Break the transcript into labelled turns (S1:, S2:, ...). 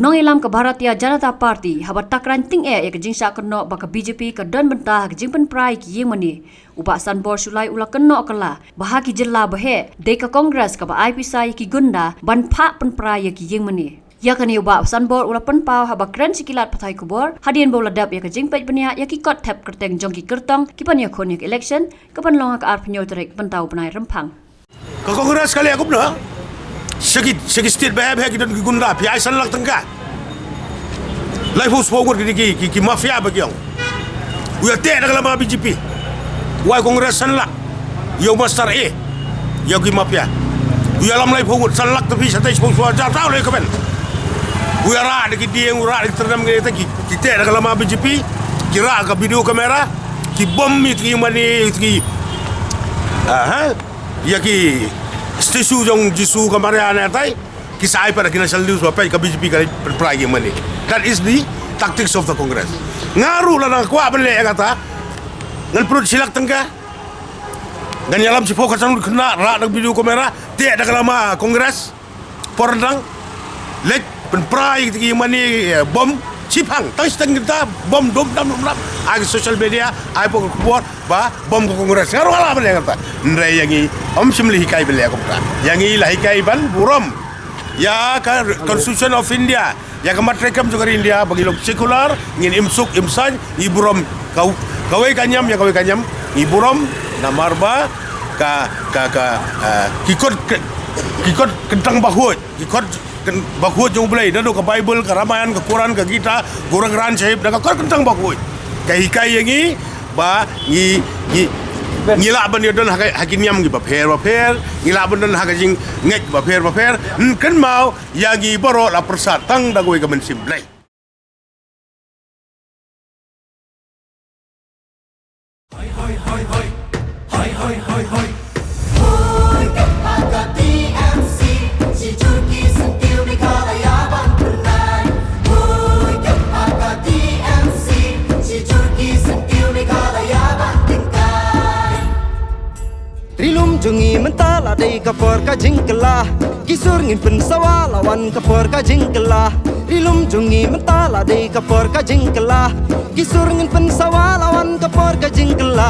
S1: Unang ilam ke Bharatiya Janata Party habat takran ting ya ke jingsa keno baka BJP ke don bentah ke jingpen prai ki yeng mani. Ubak sanbor sulai ula keno kala bahaki jela bahe de ke kongres ke ba IPSI ki gunda ban pak pen prai ki yeng mani. Ya kani ubak sanbor ula pen pau habak kren sikilat patai kubor hadian bola dap ya ke jingpet benia ya ki kot tap kerteng jongki kertong ki pan ya kon ya election ke pan longa ke ar penyo terek pentau penai rempang.
S2: Ke kongres kali aku benar. Segi state bahaya kita ki gunda pi ai san lak tengka. Lai hus forward ki mafia bagi yang. Uya te dalam BJP. Wai kongres san lak. Yo master A. Yo ki mafia. Uya lam lai forward san lak tapi satai sponsor jar tahu le kepen. Uya ra de ki dia ura de terdam ke ki te dalam BJP. Kira ke video kamera ki bom ki mani ki ya ki stasiun jong jisu kemarin atai kisah pada kena selalu sampai ke BJP kali peragi mani. That is the tactics of the Congress. Ngaruh lah nak kuat beli kata. Ngan perut silak tengka. Ngan yalam si fokus anu kena rak nak video kamera tiada dak lama Kongres. Porandang lek peragi ki mani bom cipang. Tang kita bom dom dam. Ag social media ai pokok kuat ba bom ke Kongres. Ngaruh lah beli kata. Ndai yangi simli hikai beli aku kata. Yangi lah hikai ban burom. Ya kan Constitution of India. Ya kan matrekam juga India bagi lok sekular ngin imsuk imsan iburom kawai kanyam ya kawai kanyam iburom namarba kikot kentang bahut kikot bahut jong belai dadu ke Bible ke Ramayan ke Quran ke Gita gorang ran sahib dak kor kentang bahut kai hikai yangi ba ngila ban yodon hakin yam gi baper ngila ban don hakajing ngek baper kan mau yagi boro la persat tang dagoi ga men simplai hoi
S3: Rilum jungi mentala dei kapor ka jingkela Kisur ngin pensawa lawan kapor ka jingkela Rilum jungi mentala dei kapor ka jingkela Kisur ngin pensawa lawan kapor ka jingkela